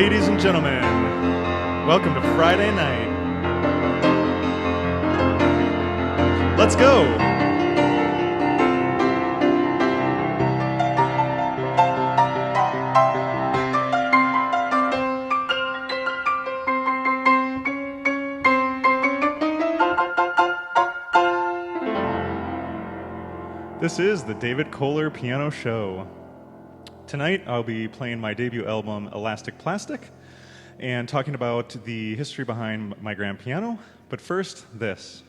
Ladies and gentlemen, welcome to Friday night. Let's go! This is the David Kolar Piano Show. Tonight I'll be playing my debut album, Elastic Plastic, and talking about the history behind my grand piano. But first, this.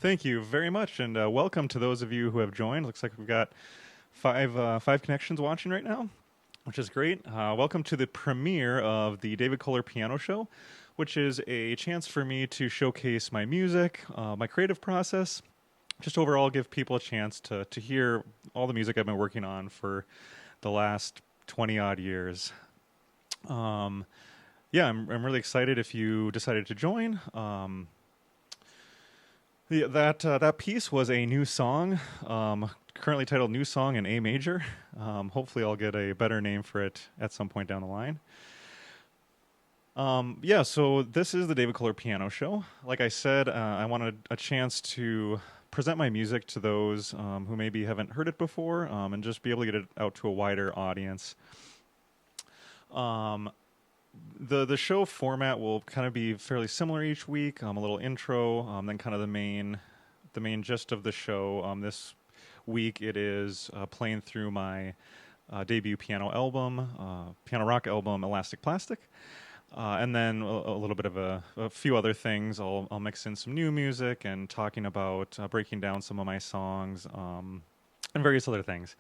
Thank you very much, and welcome to those of you who have joined. Looks like we've got five connections watching right now, which is great. Welcome to the premiere of the David Kolar Piano Show, which is a chance for me to showcase my music, my creative process, just overall give people a chance to hear all the music I've been working on for the last 20-odd years. I'm really excited if you decided to join. That piece was a new song, currently titled New Song in A Major. Hopefully I'll get a better name for it at some point down the line. So this is the David Kolar Piano Show. Like I said, I wanted a chance to present my music to those who maybe haven't heard it before, and just be able to get it out to a wider audience. The show format will kind of be fairly similar each week. A little intro, then kind of the main gist of the show. This week it is playing through my debut piano rock album, Elastic Plastic. And then a little bit of a few other things. I'll mix in some new music and talking about breaking down some of my songs and various other things.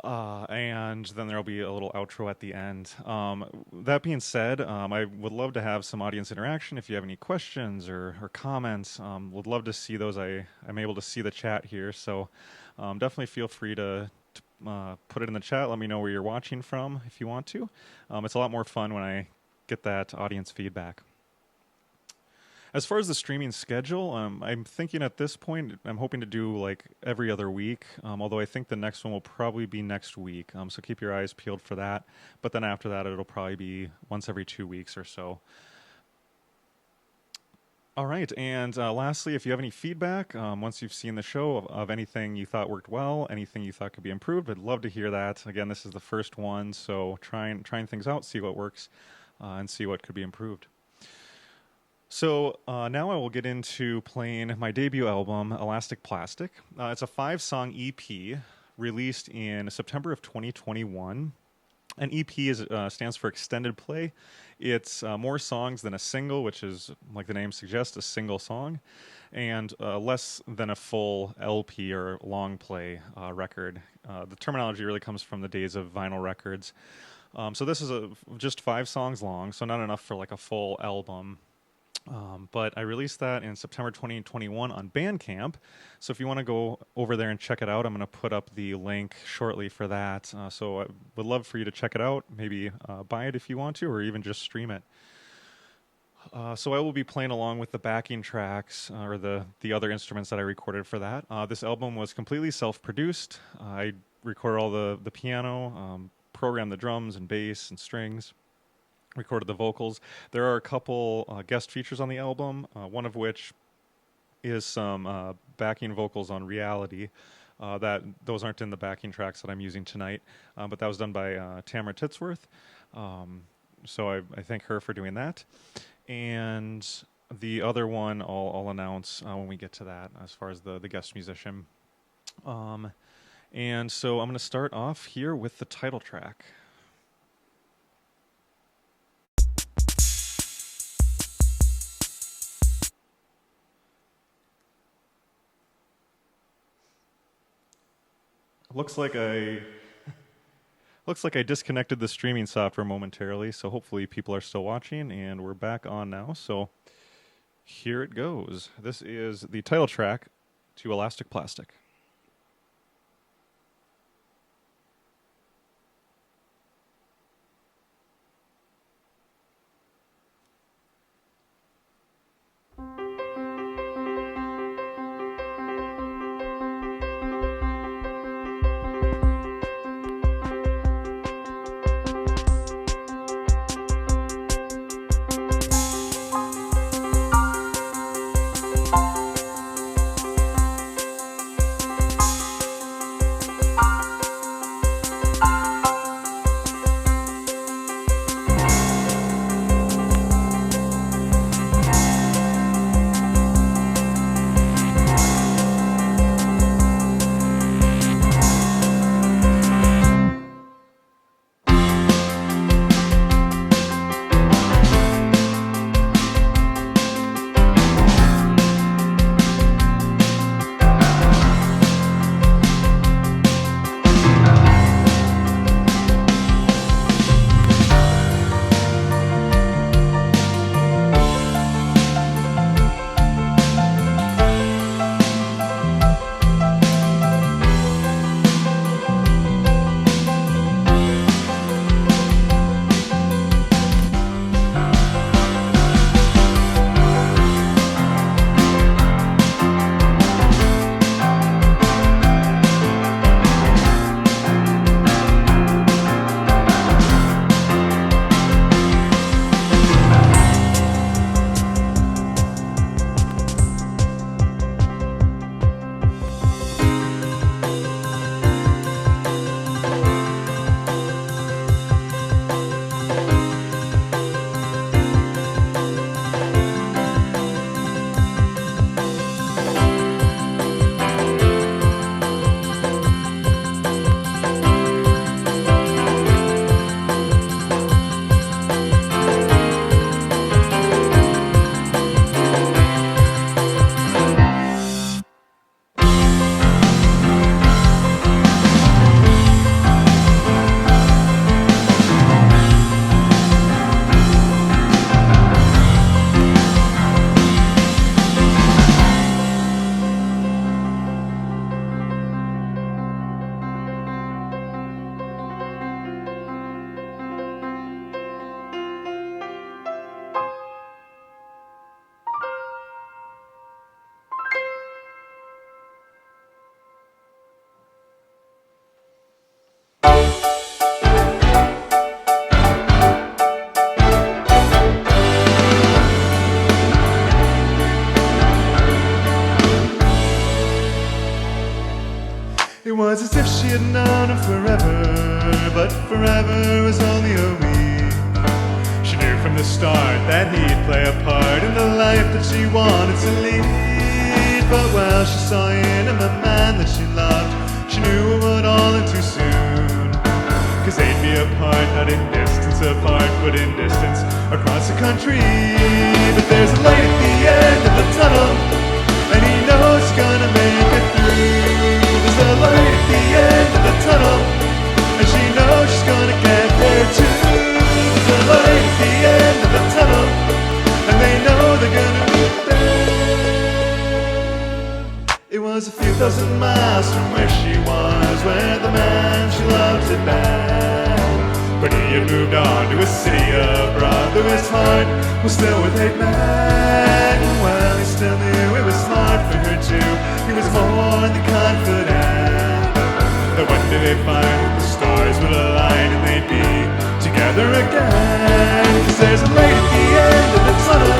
And then there'll be a little outro at the end. That being said, I would love to have some audience interaction. If you have any questions or comments, would love to see those. I'm able to see the chat here, so definitely feel free to put it in the chat. Let me know where you're watching from if you want to. It's a lot more fun when I get that audience feedback. As far as the streaming schedule, I'm thinking at this point, I'm hoping to do like every other week, although I think the next one will probably be next week, so keep your eyes peeled for that. But then after that, it'll probably be once every 2 weeks or so. All right, and lastly, if you have any feedback, once you've seen the show, of anything you thought worked well, anything you thought could be improved, I'd love to hear that. Again, this is the first one, so trying things out, see what works, and see what could be improved. So now I will get into playing my debut album, Elastic Plastic. It's a 5-song EP released in September of 2021. An EP stands for extended play. It's more songs than a single, which is, like the name suggests, a single song, and less than a full LP or long play record. The terminology really comes from the days of vinyl records. So this is just 5 songs long, so not enough for like a full album. But I released that in September 2021 on Bandcamp. So if you want to go over there and check it out, I'm going to put up the link shortly for that. So I would love for you to check it out, maybe buy it if you want to, or even just stream it. So I will be playing along with the backing tracks or the other instruments that I recorded for that. This album was completely self-produced. I recorded all the piano, programmed the drums and bass and strings, recorded the vocals. There are a couple guest features on the album, one of which is some backing vocals on Reality. Those aren't in the backing tracks that I'm using tonight, but that was done by Tamara Titsworth. So I thank her for doing that. And the other one I'll announce when we get to that, as far as the guest musician. And so I'm going to start off here with the title track. Looks like I disconnected the streaming software momentarily, so hopefully people are still watching, and we're back on now. So here it goes. This is the title track to Elastic Plastic. was as if she had known him forever, but forever was only a week. She knew from the start that he'd play a part in the life that she wanted to lead. But while she saw in him a man that she loved, she knew it would all end too soon. Cause they'd be apart, not in distance apart, but in distance across the country. But there's a light at the end of the tunnel, and he knows he's gonna make it through. There's a light at the end of the tunnel, and she knows she's gonna get there too. There's a light at the end of the tunnel, and they know they're gonna meet there. It was a few thousand miles from where she was, where the man she loved had been. But he had moved on to a city abroad, though his heart was still with hate men. Well, he still knew it was hard for her too. He was more than confident that one day they'd find the stars would align and they'd be together again. Cause there's a light at the end of the tunnel,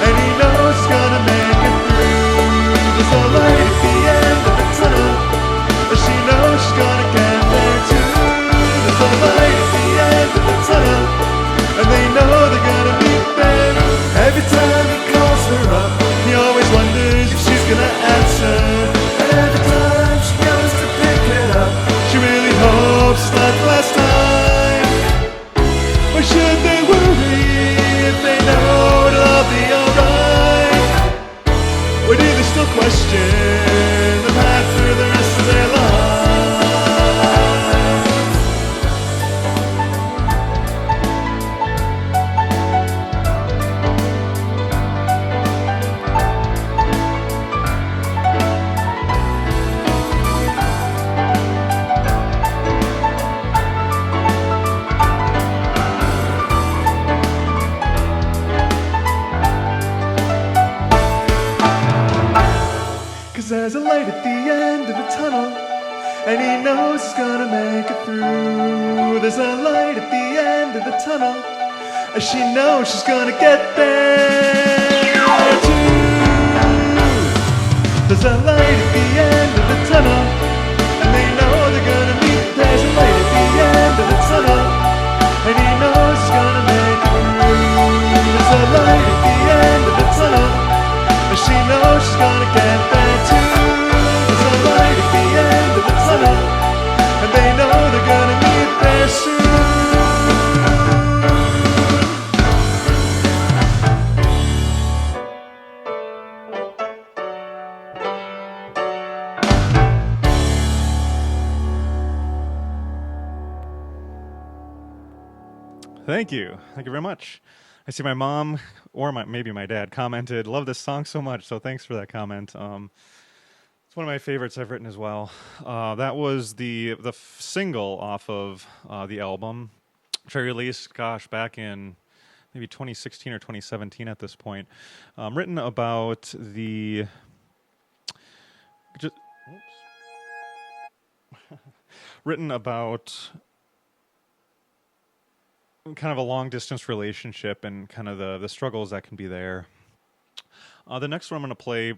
and he knows he's gonna make it through. There's a light at the end of the tunnel, and she knows she's gonna get there too. There's a light at the end of the tunnel, and they know they're gonna meet there. Every time he calls her up, he always wonders if she's gonna answer. And every time she goes to pick it up, she really hopes it's not the last time. Or should they worry if they know it'll all be alright? Or do they still question the path for the rest of their lives? There's a light at the end of the tunnel, and he knows he's gonna make it through. There's a light at the end of the tunnel, and she knows she's gonna get there too. There's a light at the end of the tunnel, and they know they're gonna meet. There's a light at the end of the tunnel, and he knows he's gonna make it through. There's a light at the end of the tunnel, and she knows she's gonna get there too. There's a light at the end of the tunnel, and they know they're gonna meet there soon. Thank you. Thank you very much. I see my mom or maybe my dad commented, "Love this song so much." So thanks for that comment. It's one of my favorites I've written as well. That was the single off of the album, which I released, back in maybe 2016 or 2017 at this point. Written about the written about kind of a long distance relationship and kind of the struggles that can be there. The next one I'm going to play,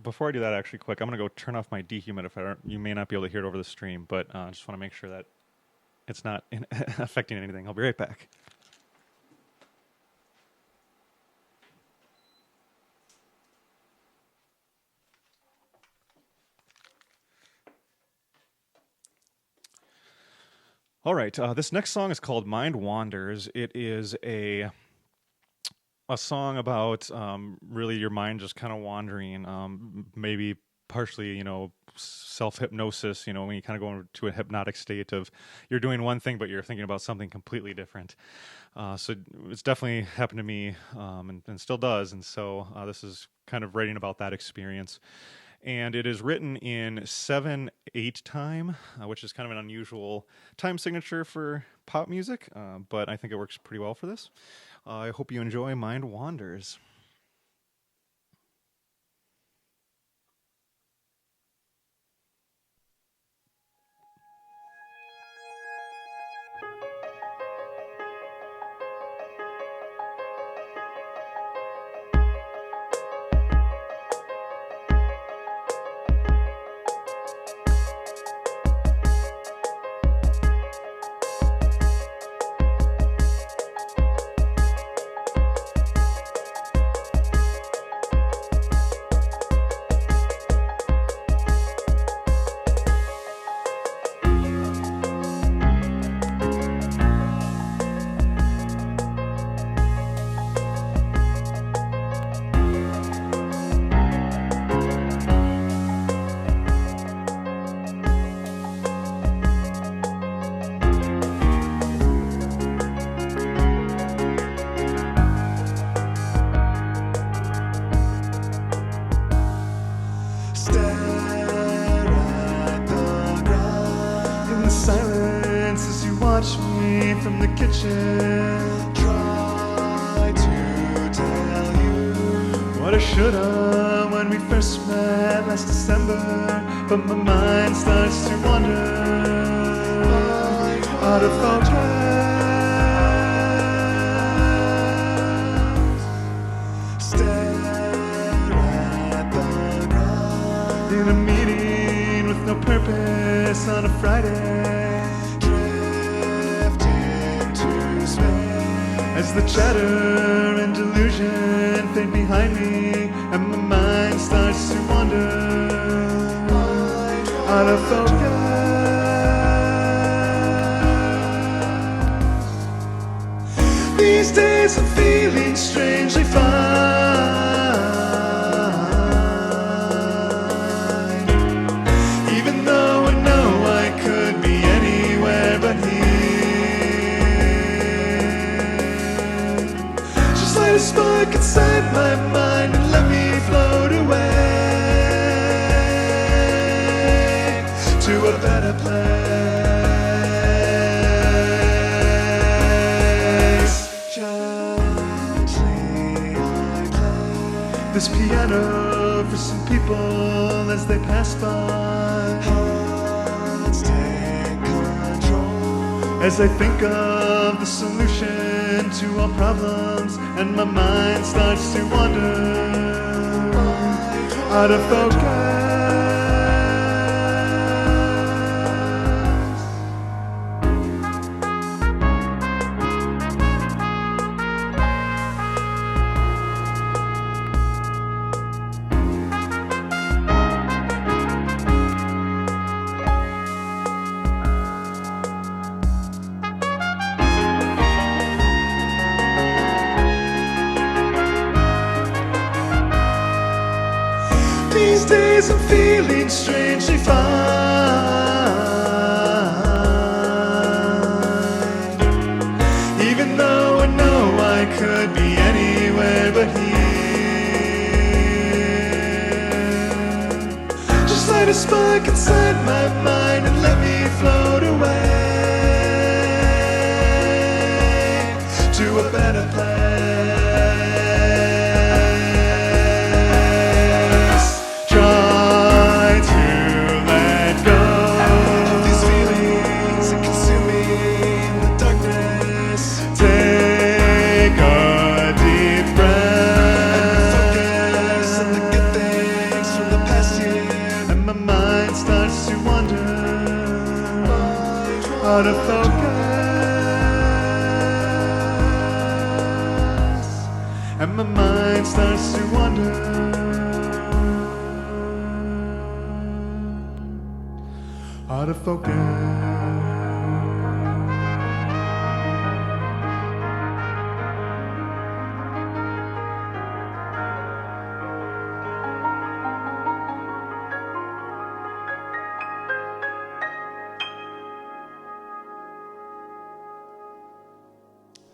before I do that actually quick, I'm going to go turn off my dehumidifier. You may not be able to hear it over the stream, but I just want to make sure that it's not affecting anything. I'll be right back. All right, this next song is called Mind Wanders. It is a song about really your mind just kind of wandering, maybe partially, self-hypnosis, when you kind of go into a hypnotic state of you're doing one thing, but you're thinking about something completely different. So it's definitely happened to me and still does. And so this is kind of writing about that experience. And it is written in 7/8 time, which is kind of an unusual time signature for pop music, but I think it works pretty well for this. I hope you enjoy Mind Wanders. solution. Try to tell you what I should've when we first met last December, but my mind starts to wander out of focus. Stare at the ground In a meeting with no purpose on a Friday, drift into space as the chatter and delusion fade behind me, and my mind starts to wander out of focus. These days I'm feeling strangely fine, even though I know I could be anywhere but here. Just light a spark inside my mind and let me float away to a better place. Gently I play This piano for some people as they pass by, Hands take control as I think of the solution to all problems, and my mind starts to wander out of focus. These days I'm feeling strangely fine, even though I know I could be anywhere but here. Just light a spark inside my mind and let me float away to a better place. Out of focus, and my mind starts to wander out of focus.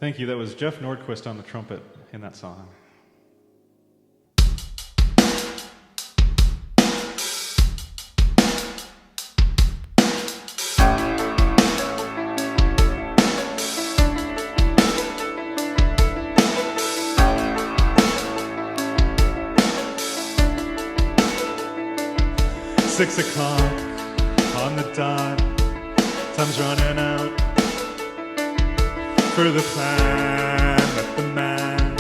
Thank you. That was Jeff Nordquist on the trumpet in that song. Six o'clock on the dot, time's running out for the plan that the man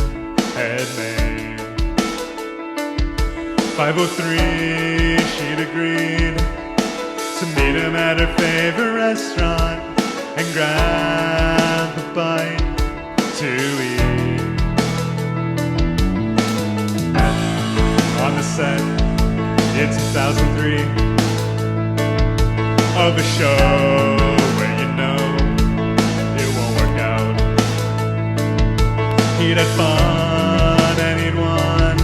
had made. 5:03, she'd agreed to meet him at her favorite restaurant and grab a bite to eat. On the set, it's 2003 of a show where you know it won't work out. He'd had fun and he'd won,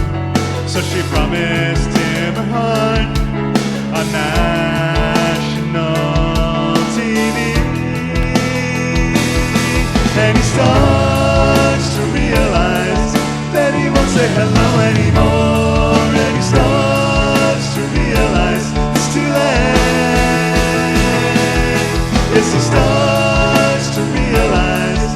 so she promised him her heart on national TV. And he starts to realize that he won't say hello anymore. And he starts to realize it's too late. Yes, he starts to realize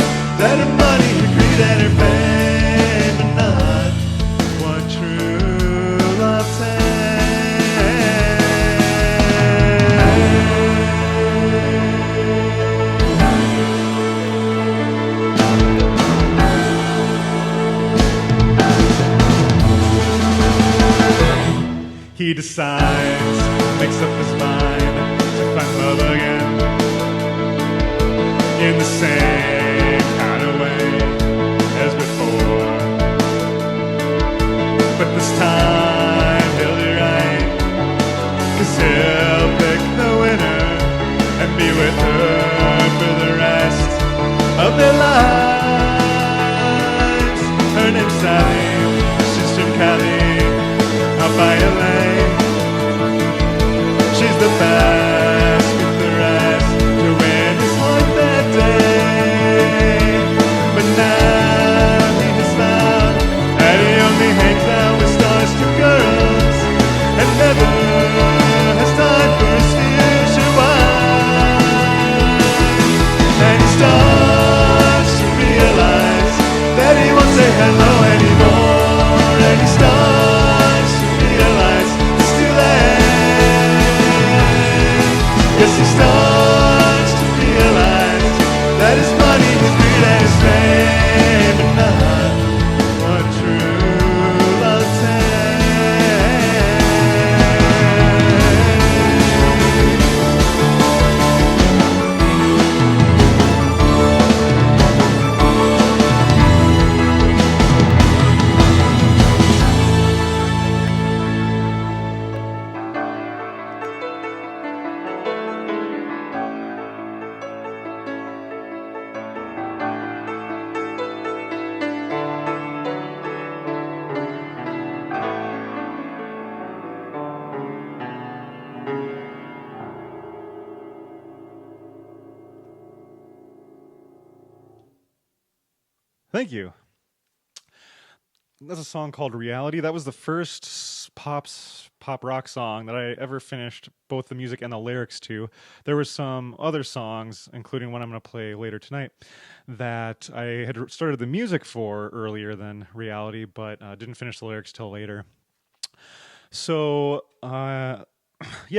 He decides, makes up his mind to find love again in the same kind of way as before. But this time he'll be right, 'cause he'll pick the winner and be with her for the rest of their lives. Her name's Sally, she's from Cali, out by LA. She's the best with the rest to win his heart that day. But now he has found that he only hangs out with starstruck girls and never has time for his future wife. And he starts to realize that he won't say hello anymore. And he starts to realize it's too late. Yes, he starts to realize that his money, his greed, and his fame are not what true love Thank you. That's a song called Reality. That was the first pop rock song that I ever finished both the music and the lyrics to. There were some other songs, including one I'm going to play later tonight, that I had started the music for earlier than Reality, but didn't finish the lyrics till later. So, yeah,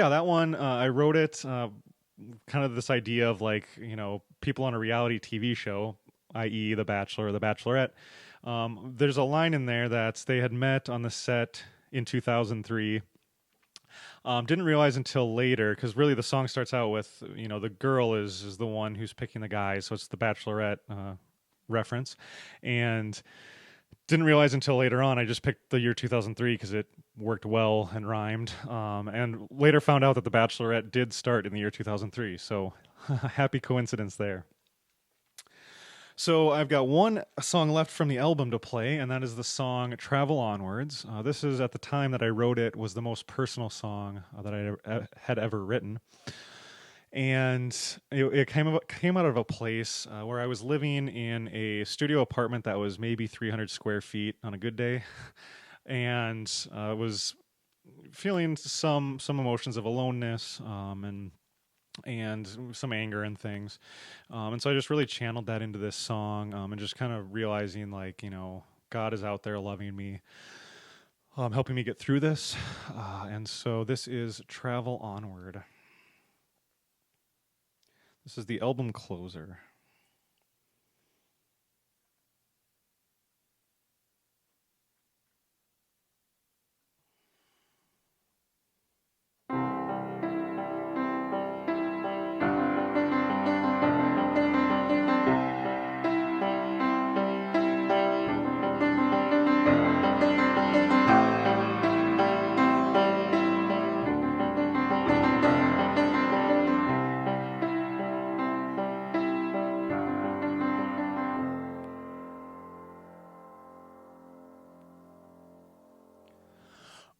that one, I wrote it kind of this idea of like, people on a reality TV show, i.e. The Bachelor or The Bachelorette. There's a line in there that they had met on the set in 2003. Didn't realize until later, because really the song starts out with, the girl is the one who's picking the guy, so it's the Bachelorette reference. And didn't realize until later on, I just picked the year 2003 because it worked well and rhymed. And later found out that The Bachelorette did start in the year 2003, so happy coincidence there. So I've got one song left from the album to play, and that is the song Travel Onwards. This is, at the time that I wrote it, was the most personal song that I had ever written. And it came out of a place where I was living in a studio apartment that was maybe 300 square feet on a good day, and was feeling some emotions of aloneness and some anger and things. And so I just really channeled that into this song, and just kind of realizing, like, God is out there loving me, helping me get through this. And so this is Travel Onward. This is the album closer.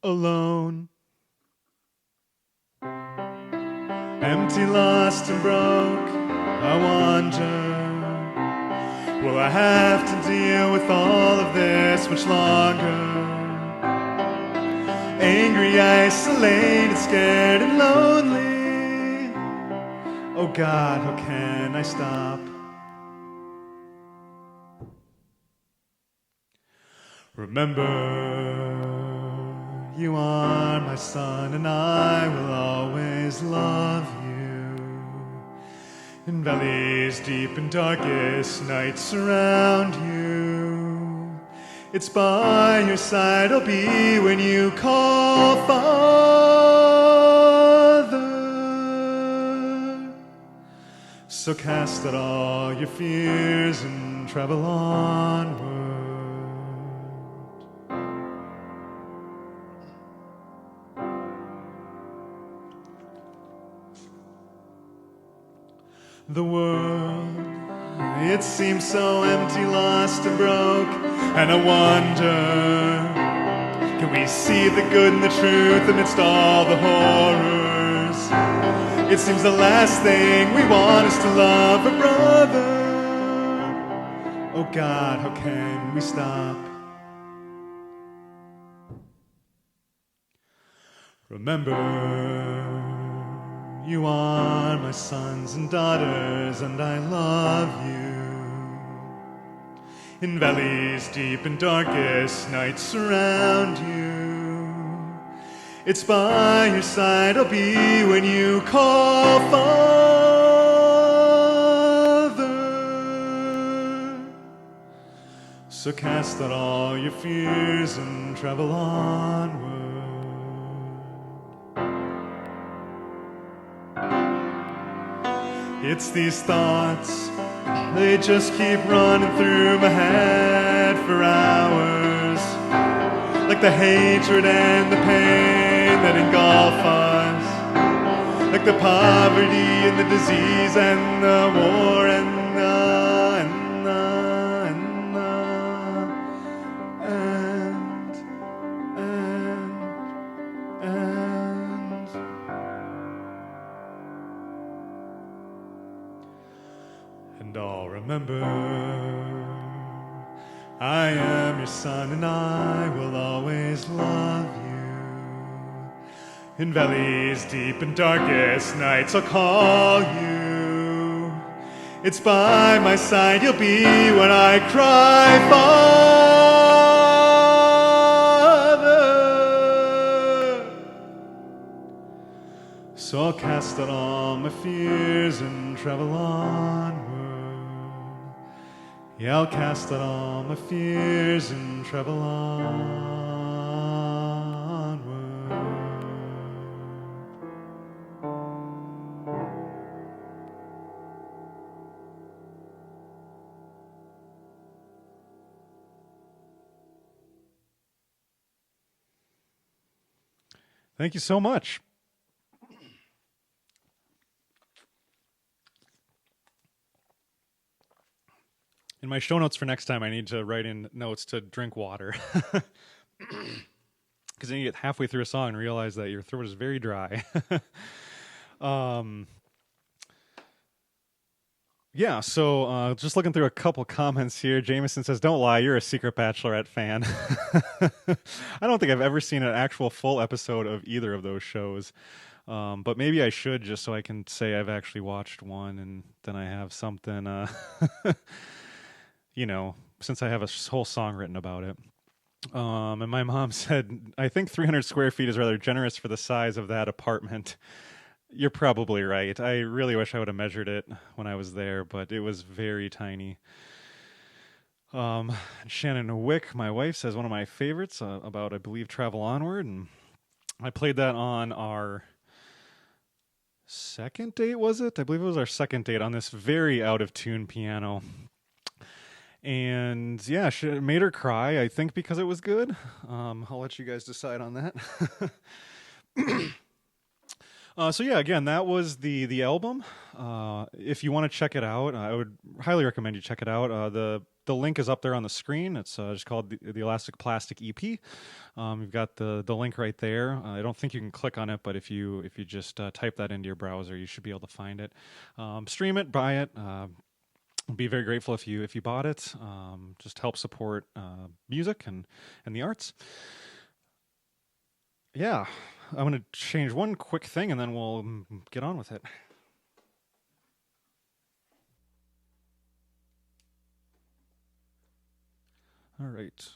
Alone, empty, lost and broke, I wonder, will I have to deal with all of this much longer? Angry, isolated, scared and lonely. Oh God, how can I stop? Remember, you are my son, and I will always love you. In valleys deep and darkest, nights surround you. It's by your side I'll be when you call, Father. So cast out all your fears and travel onward. The world, it seems so empty, lost and broke, and I wonder, can we see the good and the truth amidst all the horrors? It seems the last thing we want is to love a brother. Oh God, how can we stop? Remember, you are my sons and daughters, and I love you. In valleys deep and darkest, nights surround you. It's by your side I'll be when you call, Father. So cast out all your fears and travel onward. It's these thoughts, they just keep running through my head for hours, like the hatred and the pain that engulf us, like the poverty and the disease and the war and I'll remember, I am your son and I will always love you. In valleys deep and darkest nights I'll call you. It's by my side you'll be when I cry, Father. So I'll cast out all my fears and travel onward. Yeah, I'll cast out all my fears and travel onward. Thank you so much. In my show notes for next time, I need to write in notes to drink water. Because then you get halfway through a song and realize that your throat is very dry. Yeah, so just looking through a couple comments here. Jameson says, don't lie, you're a secret Bachelorette fan. I don't think I've ever seen an actual full episode of either of those shows. But maybe I should, just so I can say I've actually watched one, and then I have something, you know, since I have a whole song written about it. And my mom said, I think 300 square feet is rather generous for the size of that apartment. You're probably right. I really wish I would have measured it when I was there, but it was very tiny. Shannon Wick, my wife, says one of my favorites about, I believe, Travel Onward. And I played that on our second date, was it? I believe it was our second date on this very out-of-tune piano. And yeah, she made her cry, I think because it was good. I'll let you guys decide on that. So yeah, again, that was the album. If you want to check it out, I would highly recommend you check it out. The link is up there on the screen. It's just called the Elastic Plastic EP. You've got the link right there. I don't think you can click on it, but if you just type that into your browser, you should be able to find it. Stream it, buy it. I'd be very grateful if you bought it. Just help support music and the arts. Yeah, I'm going to change one quick thing and then we'll get on with it. All right.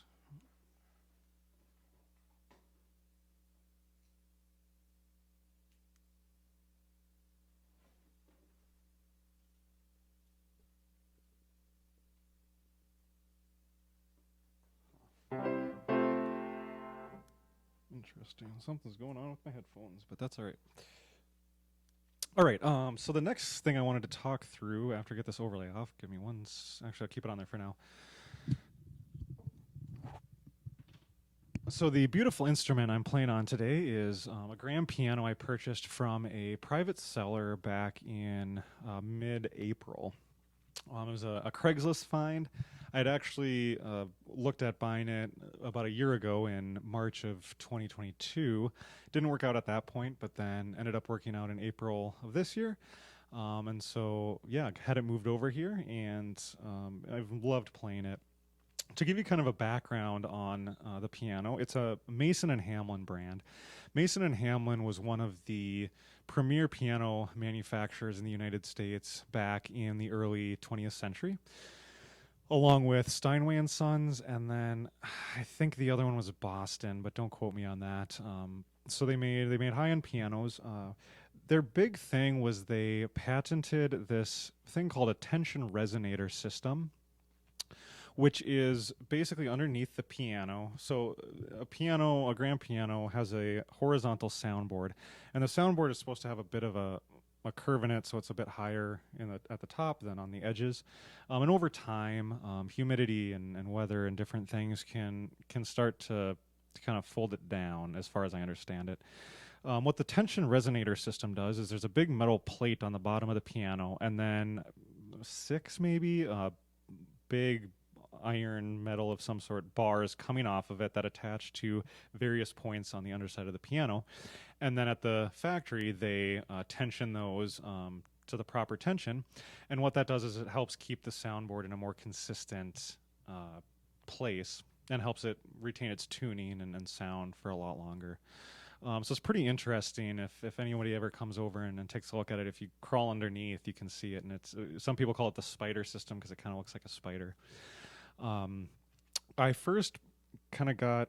Interesting. Something's going on with my headphones, but that's all right. All right. So the next thing I wanted to talk through after I get this overlay off, give me one. Actually, I'll keep it on there for now. So the beautiful instrument I'm playing on today is a grand piano I purchased from a private seller back in mid-April. It was a Craigslist find. I'd actually looked at buying it about a year ago in March of 2022. Didn't work out at that point, but then ended up working out in April of this year. And so, yeah, had it moved over here, and I've loved playing it. To give you kind of a background on the piano, it's a Mason and Hamlin brand. Mason and Hamlin was one of the premier piano manufacturers in the United States back in the early 20th century, along with Steinway and Sons, and then I think the other one was Boston, but don't quote me on that. So they made high-end pianos. Their big thing was they patented this thing called a tension resonator system, which is basically underneath the piano. So a grand piano, has a horizontal soundboard, and the soundboard is supposed to have a bit of a curve in it, so it's a bit higher at the top than on the edges. And over time, humidity and weather and different things can start to kind of fold it down, as far as I understand it. What the tension resonator system does is there's a big metal plate on the bottom of the piano, and then six maybe big iron metal of some sort bars coming off of it that attach to various points on the underside of the piano, and then at the factory they tension those to the proper tension, and what that does is it helps keep the soundboard in a more consistent place and helps it retain its tuning and sound for a lot longer. So it's pretty interesting. If anybody ever comes over and takes a look at it, if you crawl underneath, you can see it. And it's some people call it the spider system because it kind of looks like a spider. I first kind of got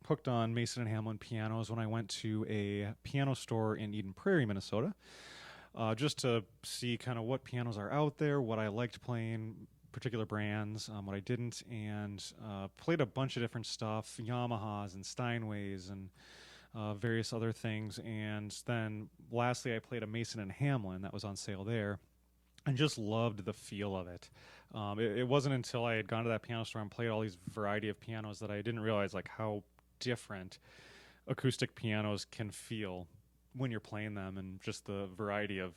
hooked on Mason and Hamlin pianos when I went to a piano store in Eden Prairie, Minnesota, just to see kind of what pianos are out there, what I liked playing, particular brands, what I didn't, and played a bunch of different stuff, Yamahas and Steinways and various other things. And then lastly, I played a Mason and Hamlin that was on sale there, and just loved the feel of it. It wasn't until I had gone to that piano store and played all these variety of pianos that I didn't realize like how different acoustic pianos can feel when you're playing them, and just the variety of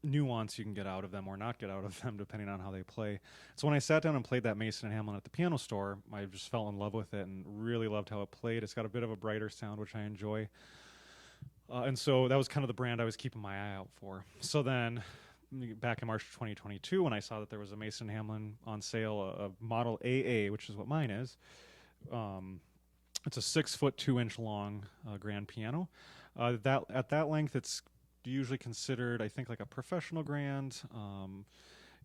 nuance you can get out of them or not get out of them depending on how they play. So when I sat down and played that Mason and Hamlin at the piano store, I just fell in love with it and really loved how it played. It's got a bit of a brighter sound, which I enjoy. And so that was kind of the brand I was keeping my eye out for. So then back in March 2022, when I saw that there was a Mason Hamlin on sale, a model AA, which is what mine is, it's a 6'2" long grand piano. That at that length, it's usually considered, I think, like a professional grand.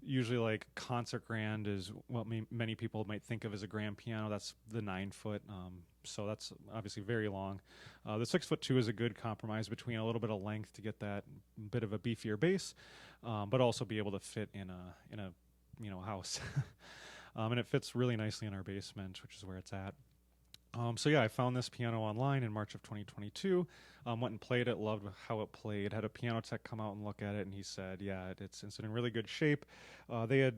Usually like concert grand is what many people might think of as a grand piano. That's the 9 foot. So that's obviously very long. The 6'2" is a good compromise between a little bit of length to get that bit of a beefier bass, but also be able to fit in a house. And it fits really nicely in our basement, which is where it's at. So yeah, I found this piano online in March of 2022, went and played it, loved how it played, had a piano tech come out and look at it, and he said, yeah, it's in really good shape. They had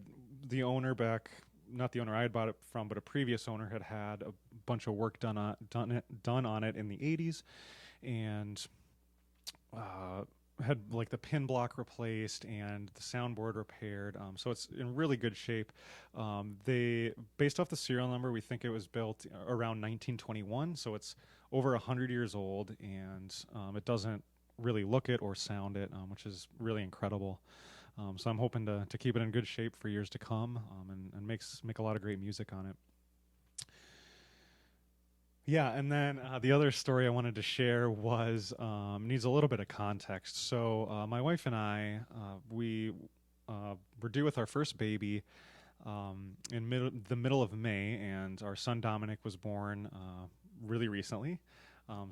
the owner back, not the owner I had bought it from, but a previous owner had a bunch of work done on it in the 80s, and had like the pin block replaced and the soundboard repaired. So it's in really good shape. They, based off the serial number, we think it was built around 1921. So it's over 100 years old, and it doesn't really look it or sound it, which is really incredible. So I'm hoping to keep it in good shape for years to come, and make a lot of great music on it. Yeah, and then the other story I wanted to share was needs a little bit of context. So my wife and I, we were due with our first baby in the middle of May, and our son Dominic was born really recently.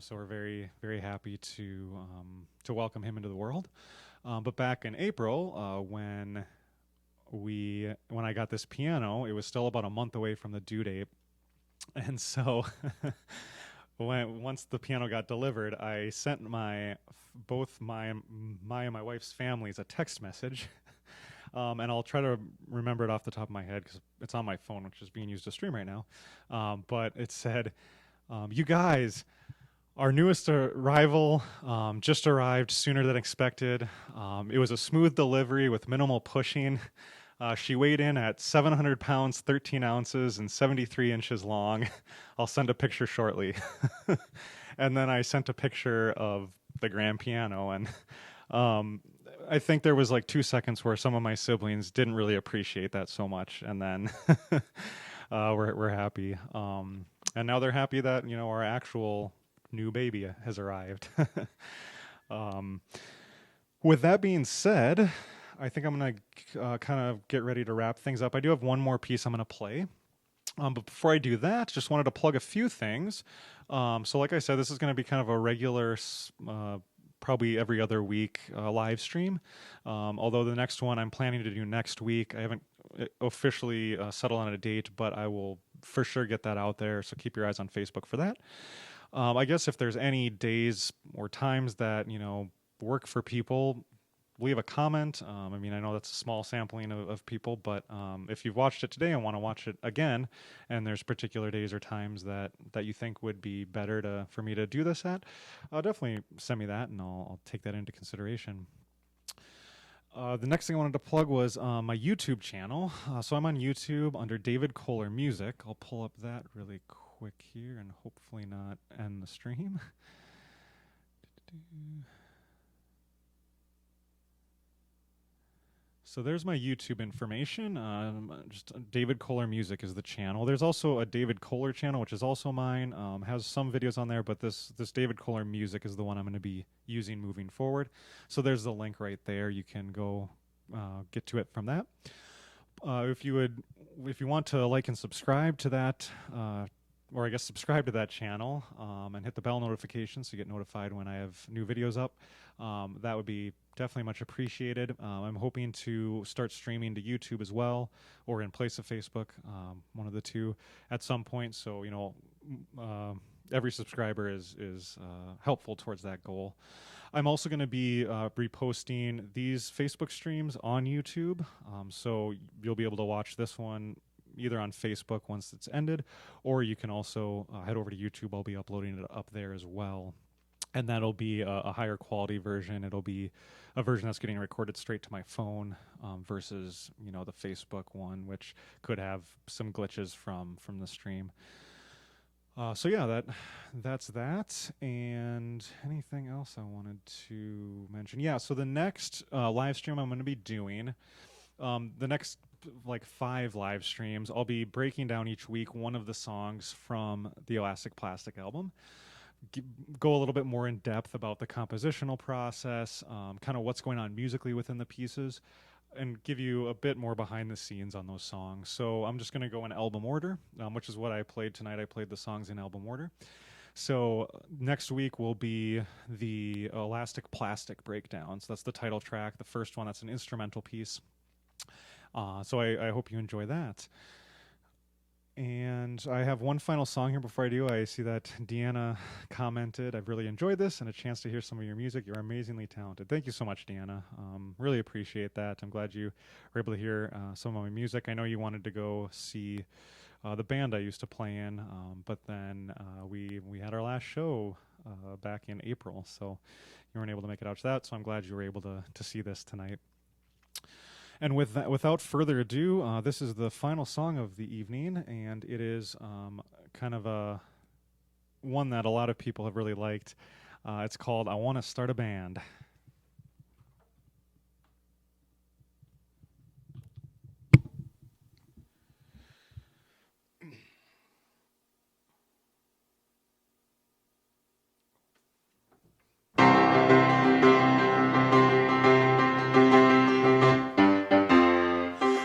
So we're very, very happy to welcome him into the world. But back in April, when I got this piano, it was still about a month away from the due date. And so once the piano got delivered, I sent both my and my wife's families a text message. And I'll try to remember it off the top of my head because it's on my phone, which is being used to stream right now. But it said, you guys, our newest arrival just arrived sooner than expected. It was a smooth delivery with minimal pushing. She weighed in at 700 pounds, 13 ounces, and 73 inches long. I'll send a picture shortly. And then I sent a picture of the grand piano, and I think there was like 2 seconds where some of my siblings didn't really appreciate that so much, and then we're happy. And now they're happy that, you know, our actual new baby has arrived. With that being said, I think I'm going to kind of get ready to wrap things up. I do have one more piece I'm going to play. But before I do that, just wanted to plug a few things. So like I said, this is going to be kind of a regular, probably every other week live stream. Although the next one I'm planning to do next week. I haven't officially settled on a date, but I will for sure get that out there. So keep your eyes on Facebook for that. I guess if there's any days or times that, you know, work for people, leave a comment. I mean, I know that's a small sampling of people, but if you've watched it today and want to watch it again, and there's particular days or times that you think would be better for me to do this at, definitely send me that, and I'll take that into consideration. The next thing I wanted to plug was my YouTube channel. So I'm on YouTube under David Kolar Music. I'll pull up that really quick here and hopefully not end the stream. So there's my YouTube information. Just David Kolar Music is the channel. There's also a David Kolar channel, which is also mine. Has some videos on there, but this David Kolar Music is the one I'm going to be using moving forward. So there's the link right there. You can go get to it from that. If you want to like and subscribe to that, or I guess subscribe to that channel and hit the bell notification so you get notified when I have new videos up. That would be definitely much appreciated. I'm hoping to start streaming to YouTube as well, or in place of Facebook, one of the two at some point. So, you know, every subscriber is helpful towards that goal. I'm also going to be reposting these Facebook streams on YouTube. So you'll be able to watch this one either on Facebook once it's ended, or you can also head over to YouTube. I'll be uploading it up there as well. And that'll be a higher quality version. It'll be a version that's getting recorded straight to my phone versus, you know, the Facebook one, which could have some glitches from the stream. So yeah, that's that. And anything else I wanted to mention? Yeah, so the next live stream I'm going to be doing, the next like 5 live streams, I'll be breaking down each week one of the songs from the Elastic Plastic album. Go a little bit more in depth about the compositional process, kind of what's going on musically within the pieces, and give you a bit more behind the scenes on those songs. So I'm just going to go in album order, which is what I played tonight. I played the songs in album order. So next week will be the Elastic Plastic breakdown. So that's the title track, the first one. That's an instrumental piece. So I hope you enjoy that. And I have one final song here before I do. I see that Deanna commented, "I've really enjoyed this and a chance to hear some of your music. You're amazingly talented." Thank you so much, Deanna. Really appreciate that. I'm glad you were able to hear some of my music. I know you wanted to go see the band I used to play in, but then we had our last show back in April, so you weren't able to make it out to that. So I'm glad you were able to see this tonight. And with that, without further ado, this is the final song of the evening, and it is kind of one that a lot of people have really liked. It's called "I Want to Start a Band."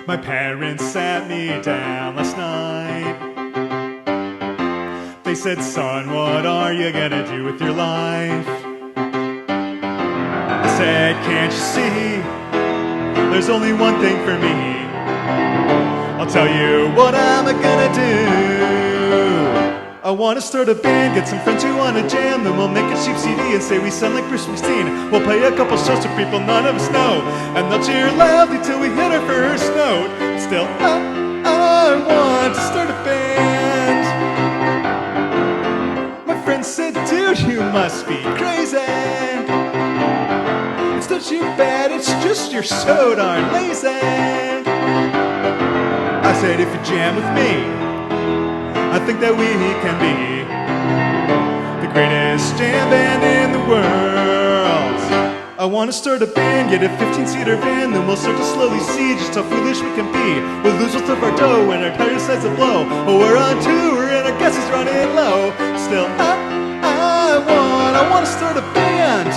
My parents sat me down last night. They said, "Son, what are you gonna do with your life?" I said, "Can't you see? There's only one thing for me. I'll tell you what I'm gonna do. I want to start a band, get some friends who want to jam. Then we'll make a cheap CD and say we sound like Bruce Springsteen. We'll play a couple shows for people none of us know, and they'll cheer loudly till we hit our first note. Still, I want to start a band. My friend said, dude, you must be crazy. It's not too bad, it's just you're so darn lazy. I said, if you jam with me, I think that we can be the greatest jam band in the world. I want to start a band, get a 15-seater van, then we'll start to slowly see just how foolish we can be. We'll lose most of our dough and our tires size to blow. Oh, we're on tour and our gas is running low. Still, I want to start a band.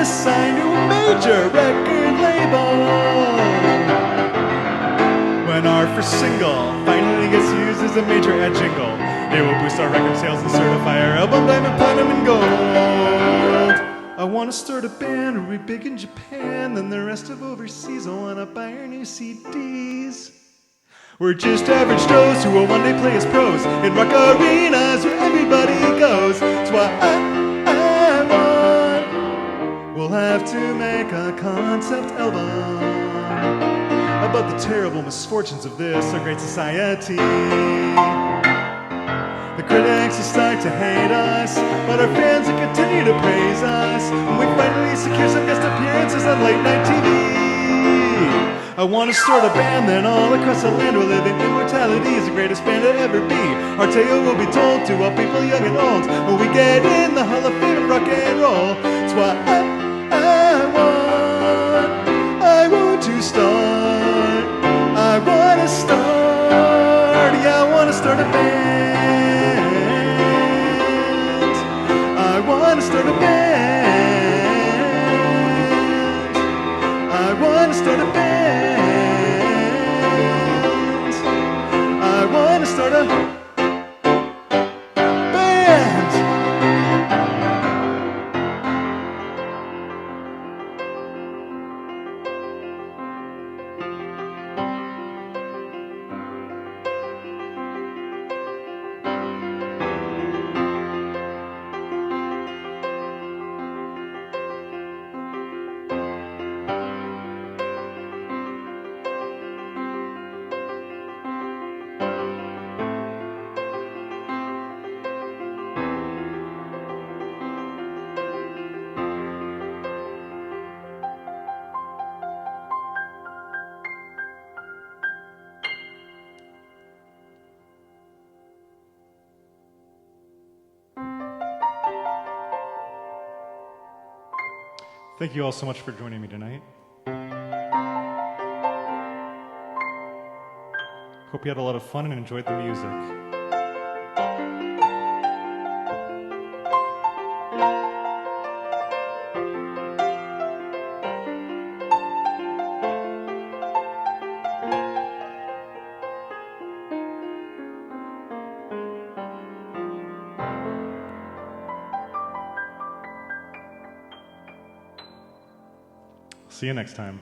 Signed to a major record label. When our first single finally gets used as a major ad jingle, it will boost our record sales and certify our album diamond, platinum, and gold. I want to start a band, we'll be big in Japan, then the rest of overseas will want to buy our new CDs. We're just average Joes who will one day play as pros in rock arenas where everybody goes. That's why we'll have to make a concept album about the terrible misfortunes of this, our great society. The critics will start to hate us, but our fans will continue to praise us when we finally secure some guest appearances on late night TV. I want to start a band, then all across the land we're living immortality is the greatest band to ever be. Our tale will be told to all people young and old when we get in the Hall of Fame of rock and roll. That's why I want to start. I want to start. Yeah, I want to start a band. I want to start a band. I want to start a band. I want to start a band. Thank you all so much for joining me tonight. Hope you had a lot of fun and enjoyed the music. See you next time.